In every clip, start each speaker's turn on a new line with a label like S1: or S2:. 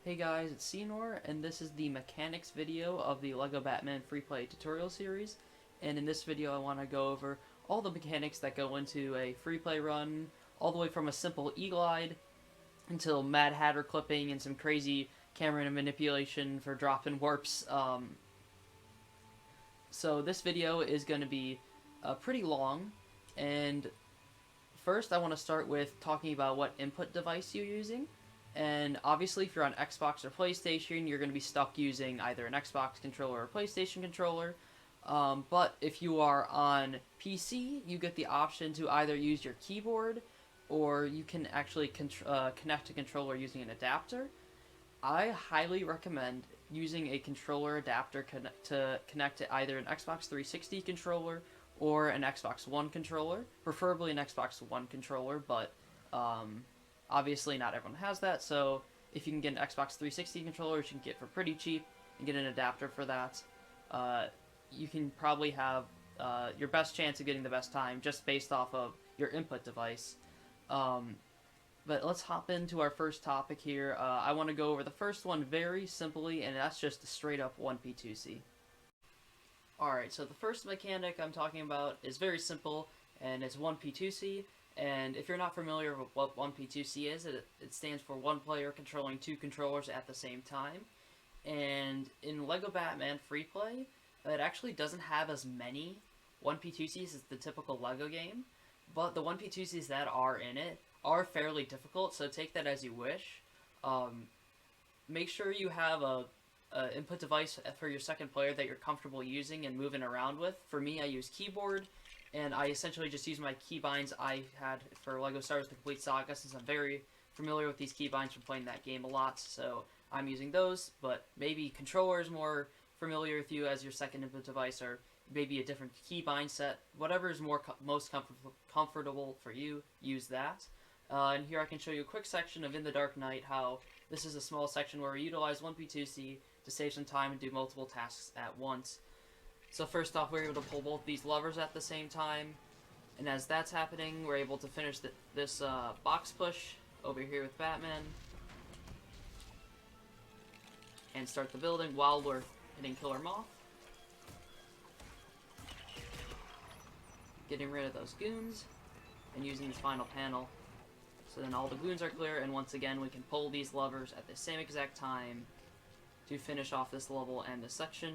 S1: Hey guys, it's Senor, and this is the mechanics video of the LEGO Batman Free Play tutorial series. And in this video I want to go over all the mechanics that go into a free play run, all the way from a simple E-glide until Mad Hatter clipping and some crazy camera manipulation for drop-in warps. So this video is going to be pretty long, and first I want to start with talking about what input device you're using. And obviously, if you're on Xbox or PlayStation, you're going to be stuck using either an Xbox controller or a PlayStation controller. But if you are on PC, you get the option to either use your keyboard or you can actually connect a controller using an adapter. I highly recommend using a controller adapter to connect to either an Xbox 360 controller or an Xbox One controller, preferably an Xbox One controller, but obviously, not everyone has that, so if you can get an Xbox 360 controller, which you can get for pretty cheap, and get an adapter for that, you can probably have your best chance of getting the best time just based off of your input device. But let's hop into our first topic here. I want to go over the first one very simply, and that's just a straight up 1P2C. Alright, so the first mechanic I'm talking about is very simple, and it's 1P2C. And if you're not familiar with what 1P2C is, it stands for one player controlling two controllers at the same time. And in LEGO Batman Free Play, it actually doesn't have as many 1P2Cs as the typical LEGO game, but the 1P2Cs that are in it are fairly difficult, so take that as you wish. Make sure you have a input device for your second player that you're comfortable using and moving around with. For me, I use keyboard, and I essentially just use my keybinds I had for LEGO Star Wars The Complete Saga, since I'm very familiar with these keybinds from playing that game a lot, so I'm using those. But maybe controller is more familiar with you as your second input device, or maybe a different keybind set. Whatever is most comfortable for you, use that. And here I can show you a quick section of In the Dark Knight, how this is a small section where we utilize 1P2C to save some time and do multiple tasks at once. So first off, we're able to pull both these levers at the same time, and as that's happening, we're able to finish this box push over here with Batman, and start the building while we're hitting Killer Moth, getting rid of those goons, and using this final panel. So then all the goons are clear, and once again we can pull these levers at the same exact time to finish off this level and this section.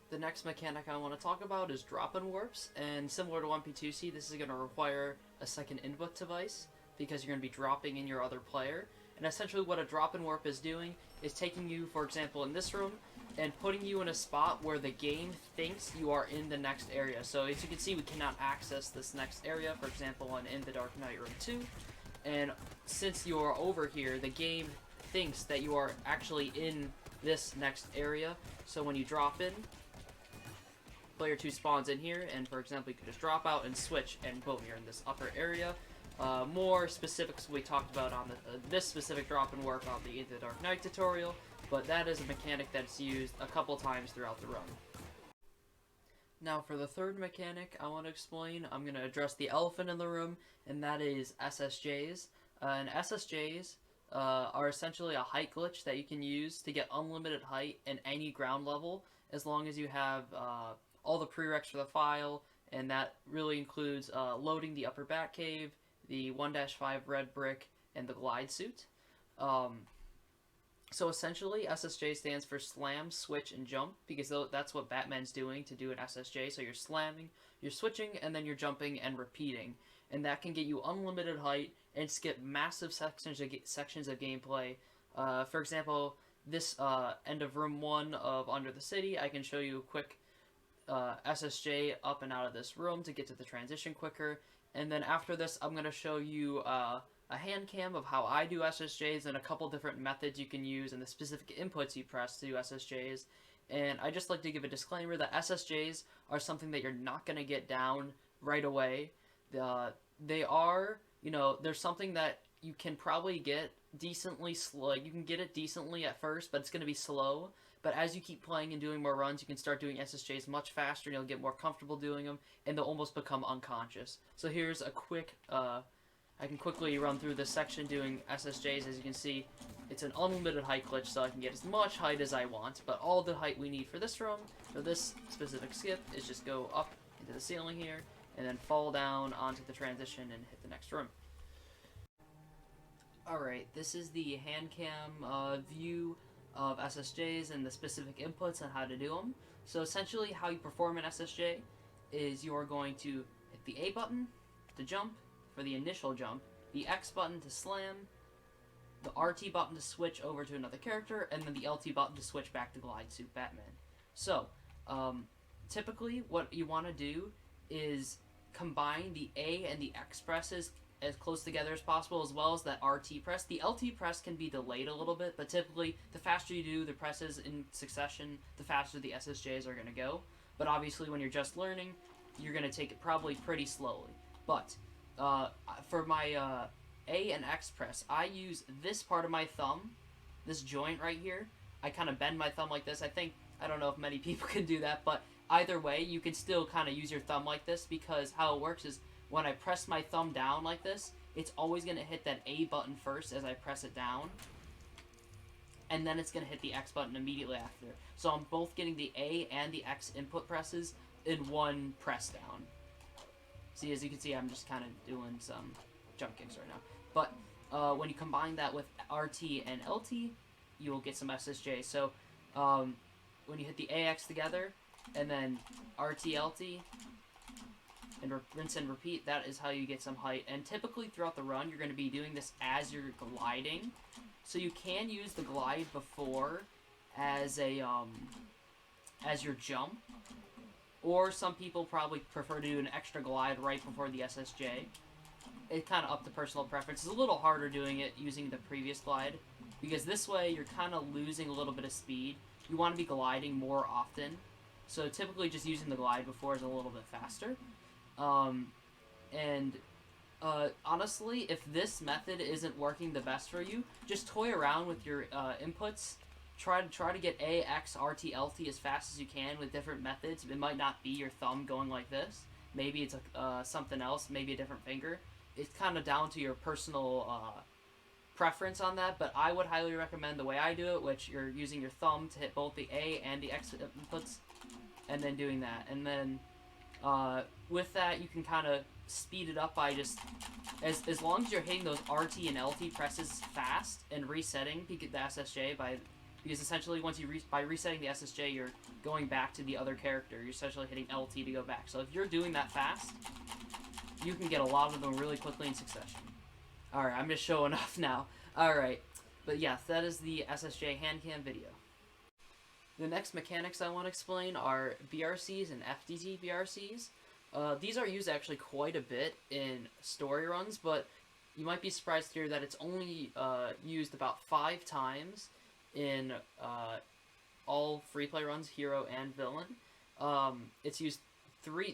S1: The next mechanic I want to talk about is drop-in warps, and similar to 1P2C, this is going to require a second input device because you're going to be dropping in your other player. And essentially what a drop-in warp is doing is taking you, for example, in this room, and putting you in a spot where the game thinks you are in the next area. So as you can see, we cannot access this next area, for example, in The Dark Knight Room 2. And since you are over here, the game thinks that you are actually in this next area. So when you drop in, player 2 spawns in here, and for example, you can just drop out and switch, and boom, you're in this upper area. More specifics we talked about on this specific drop-in warp on the Into the Dark Knight tutorial, but that is a mechanic that's used a couple times throughout the run. Now for the third mechanic I want to explain, I'm going to address the elephant in the room, and that is SSJs. And SSJs are essentially a height glitch that you can use to get unlimited height in any ground level, as long as you have all the prereqs for the file, and that really includes loading the upper Batcave, the 1-5 red brick, and the glide suit. So essentially, SSJ stands for slam, switch, and jump, because that's what Batman's doing to do an SSJ. So you're slamming, you're switching, and then you're jumping and repeating. And that can get you unlimited height and skip massive sections of gameplay. For example, this end of Room 1 of Under the City, I can show you a quick SSJ up and out of this room to get to the transition quicker. And then after this, I'm going to show you a hand cam of how I do SSJs and a couple different methods you can use and the specific inputs you press to do SSJs. And I just like to give a disclaimer that SSJs are something that you're not going to get down right away. They are, there's something that you can probably get decently slow. You can get it decently at first, but it's going to be slow. But as you keep playing and doing more runs, you can start doing SSJs much faster, and you'll get more comfortable doing them, and they'll almost become unconscious. So here's a quick I can quickly run through this section doing SSJs. As you can see, it's an unlimited height glitch, so I can get as much height as I want, but all the height we need for this room, for this specific skip, is just go up into the ceiling here, and then fall down onto the transition and hit the next room. Alright, this is the hand cam view of SSJs and the specific inputs on how to do them. So essentially how you perform an SSJ is you are going to hit the A button to jump for the initial jump, the X button to slam, the RT button to switch over to another character, and then the LT button to switch back to Glide Suit Batman. So, typically what you want to do is combine the A and the X presses as close together as possible, as well as that RT press. The LT press can be delayed a little bit, but typically the faster you do the presses in succession, the faster the SSJs are going to go. But obviously when you're just learning, you're going to take it probably pretty slowly. But for my A and X press, I use this part of my thumb, this joint right here. I kind of bend my thumb like this. I don't know if many people can do that, but either way, you can still kind of use your thumb like this, because how it works is when I press my thumb down like this, it's always going to hit that A button first as I press it down, and then it's going to hit the X button immediately after. So I'm both getting the A and the X input presses in one press down. See, as you can see, I'm just kind of doing some jump kicks right now. But when you combine that with RT and LT, you will get some SSJ. So when you hit the AX together, and then RT, LT, and rinse and repeat, that is how you get some height. And typically throughout the run, you're going to be doing this as you're gliding. So you can use the glide before as a as your jump, or some people probably prefer to do an extra glide right before the SSJ. It's kind of up to personal preference. It's a little harder doing it using the previous glide, because this way you're kind of losing a little bit of speed. You want to be gliding more often, so typically just using the glide before is a little bit faster. Honestly, if this method isn't working the best for you, just toy around with your inputs. Try to get A, X, RT, LT as fast as you can with different methods. It might not be your thumb going like this. Maybe it's something else, maybe a different finger. It's kind of down to your personal preference on that, but I would highly recommend the way I do it, which you're using your thumb to hit both the A and the X inputs, and then doing that. And then with that, you can kind of speed it up by just, as long as you're hitting those RT and LT presses fast and resetting the SSJ because essentially once you by resetting the SSJ, you're going back to the other character. You're essentially hitting LT to go back. So if you're doing that fast, you can get a lot of them really quickly in succession. Alright, I'm just showing off now. Alright, but yes, that is the SSJ hand cam video. The next mechanics I want to explain are BRCs and FDT BRCs. These are used actually quite a bit in story runs, but you might be surprised to hear that it's only used about 5 times in all free play runs, hero and villain. It's used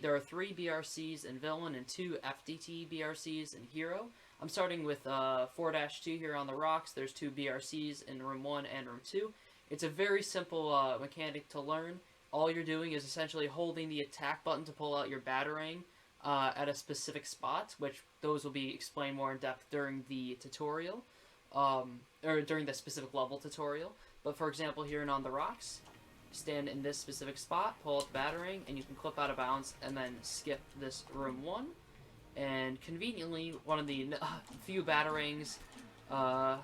S1: there are 3 BRCs in villain and 2 FDT BRCs in hero. I'm starting with 4-2 here on the rocks. There's 2 BRCs in room 1 and room 2. It's a very simple mechanic to learn. All you're doing is essentially holding the attack button to pull out your batarang at a specific spot, which those will be explained more in depth during the tutorial, or during the specific level tutorial. But for example, here in On the Rocks, stand in this specific spot, pull out the batarang, and you can clip out of bounds and then skip this room 1. And conveniently, one of the few batarangs are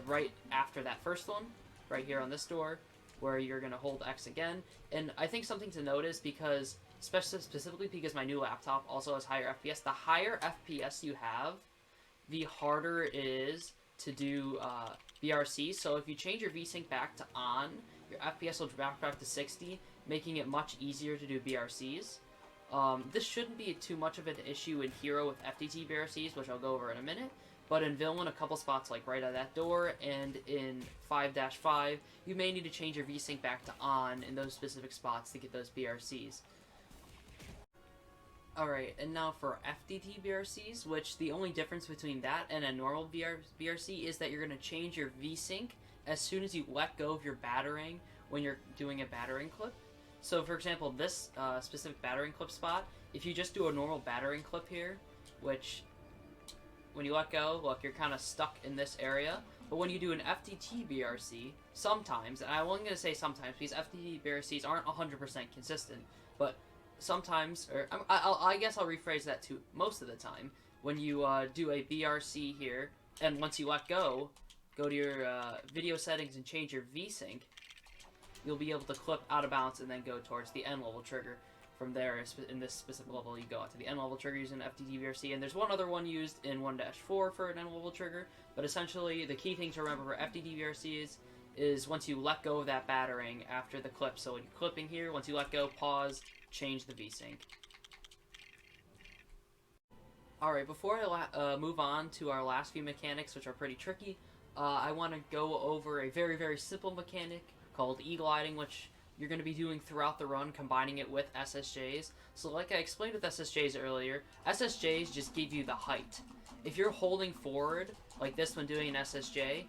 S1: right after that first one, right here on this door, where you're going to hold X again. And I think something to notice, because specifically because my new laptop also has higher FPS, the higher FPS you have, the harder it is to do BRC. So if you change your VSync back to on, your FPS will drop back to 60, making it much easier to do BRCs. This shouldn't be too much of an issue in Hero with FDT BRCs, which I'll go over in a minute. But in Villain, a couple spots like right at that door, and in 5-5, you may need to change your VSync back to on in those specific spots to get those BRCs. Alright, and now for FDT BRCs, which the only difference between that and a normal BRC is that you're going to change your VSync as soon as you let go of your batarang when you're doing a batarang clip. So for example, this specific batarang clip spot, if you just do a normal batarang clip here, which let go, look, you're kind of stuck in this area. But when you do an FDT BRC, sometimes, and I'm only going to say sometimes because FDT BRCs aren't 100% consistent, but sometimes, or I guess I'll rephrase that to most of the time, when you do a BRC here, and once you let go to your video settings and change your VSync, you'll be able to clip out of bounds and then go towards the end level trigger. From there, in this specific level, you go out to the end level trigger using FDT BRC, and there's one other one used in 1-4 for an end level trigger, but essentially the key thing to remember for FDT BRC is once you let go of that battering after the clip, so when you're clipping here, once you let go, pause, change the VSync. Alright, before I move on to our last few mechanics, which are pretty tricky, I want to go over a very, very simple mechanic called E-gliding, which you're going to be doing throughout the run, combining it with SSJs. So like I explained with SSJs earlier, SSJs just give you the height. If you're holding forward, like this one doing an SSJ,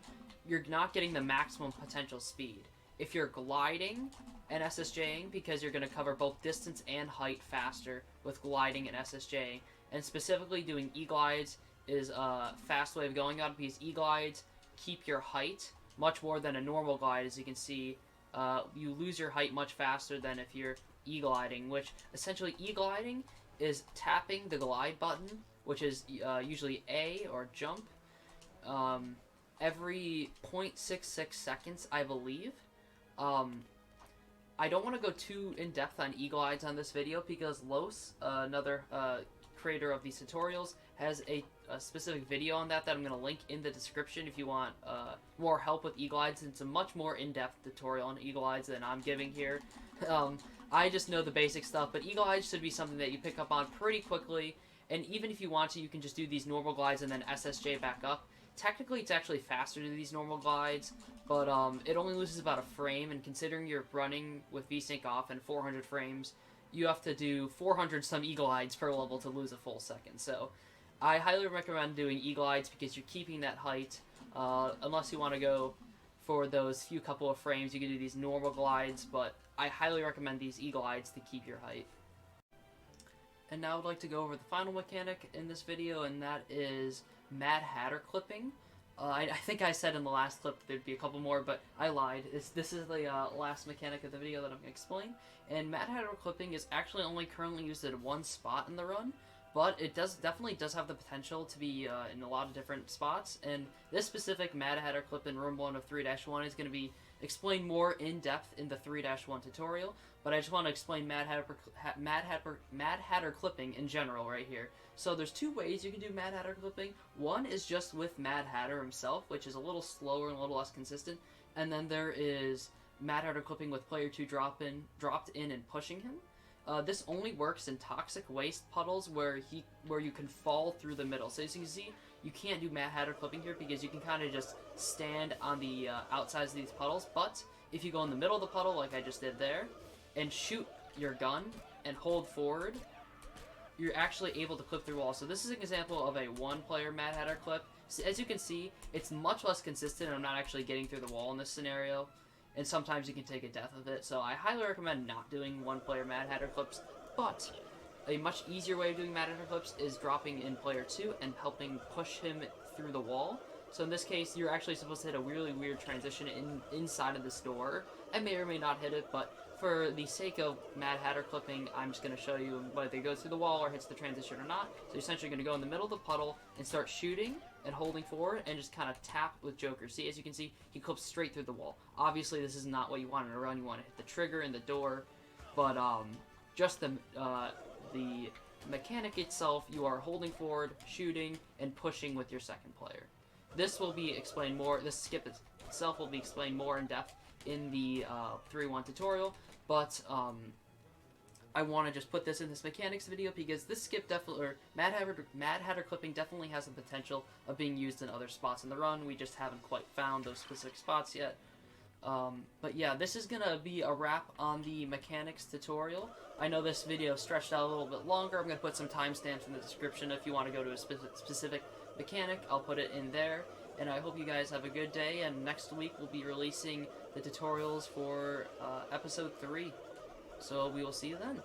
S1: you're not getting the maximum potential speed. If you're gliding and SSJing, because you're going to cover both distance and height faster with gliding and SSJing, and specifically doing E-glides is a fast way of going on, because E-glides keep your height much more than a normal glide. As you can see, you lose your height much faster than if you're E-gliding, which essentially E-gliding is tapping the glide button, which is usually A or jump, every 0.66 seconds, I believe. I don't want to go too in-depth on E-glides on this video because Los, another creator of these tutorials, has a specific video on that I'm going to link in the description if you want more help with E-glides. It's a much more in-depth tutorial on E-glides than I'm giving here. I just know the basic stuff, but E-glides should be something that you pick up on pretty quickly, and even if you want to, you can just do these normal glides and then SSJ back up. Technically, it's actually faster to do these normal glides, but it only loses about a frame, and considering you're running with VSync off and 400 frames, you have to do 400 some E-glides per level to lose a full second. So I highly recommend doing E-glides because you're keeping that height. Unless you want to go for those few couple of frames, you can do these normal glides, but I highly recommend these E-glides to keep your height. And now I'd like to go over the final mechanic in this video, and that is Mad Hatter clipping. I think I said in the last clip there'd be a couple more, but I lied. This is the last mechanic of the video that I'm going to explain. And Mad Hatter clipping is actually only currently used at one spot in the run, but it definitely does have the potential to be in a lot of different spots. And this specific Mad Hatter clip in room 1 of 3-1 is going to be explained more in depth in the 3-1 tutorial. But I just want to explain Mad Hatter clipping in general right here. So there's two ways you can do Mad Hatter clipping. One is just with Mad Hatter himself, which is a little slower and a little less consistent. And then there is Mad Hatter clipping with player 2 dropped in and pushing him. This only works in toxic waste puddles where you can fall through the middle. So as you can see, you can't do Mad Hatter clipping here because you can kind of just stand on the outsides of these puddles. But if you go in the middle of the puddle, like I just did there, and shoot your gun and hold forward, you're actually able to clip through walls. So this is an example of a one-player Mad Hatter clip. So as you can see, it's much less consistent, and I'm not actually getting through the wall in this scenario. And sometimes you can take a death of it, so I highly recommend not doing one-player Mad Hatter clips. But a much easier way of doing Mad Hatter clips is dropping in player 2 and helping push him through the wall. So in this case, you're actually supposed to hit a really weird transition inside of this door. I may or may not hit it, but for the sake of Mad Hatter clipping, I'm just going to show you whether it goes through the wall or hits the transition or not. So you're essentially going to go in the middle of the puddle and start shooting and holding forward and just kind of tap with Joker. See, as you can see, he clips straight through the wall. Obviously, this is not what you want in a run. You want to hit the trigger and the door, but just the mechanic itself, you are holding forward, shooting, and pushing with your second player. This will be explained more. This skip itself will be explained more in depth in the 3-1 tutorial, but I want to just put this in this mechanics video because this skip definitely, or Mad Hatter clipping definitely has the potential of being used in other spots in the run. We just haven't quite found those specific spots yet. But yeah, this is going to be a wrap on the mechanics tutorial. I know this video stretched out a little bit longer. I'm going to put some timestamps in the description if you want to go to a specific mechanic. I'll put it in there. And I hope you guys have a good day, and next week we'll be releasing the tutorials for episode 3. So we will see you then.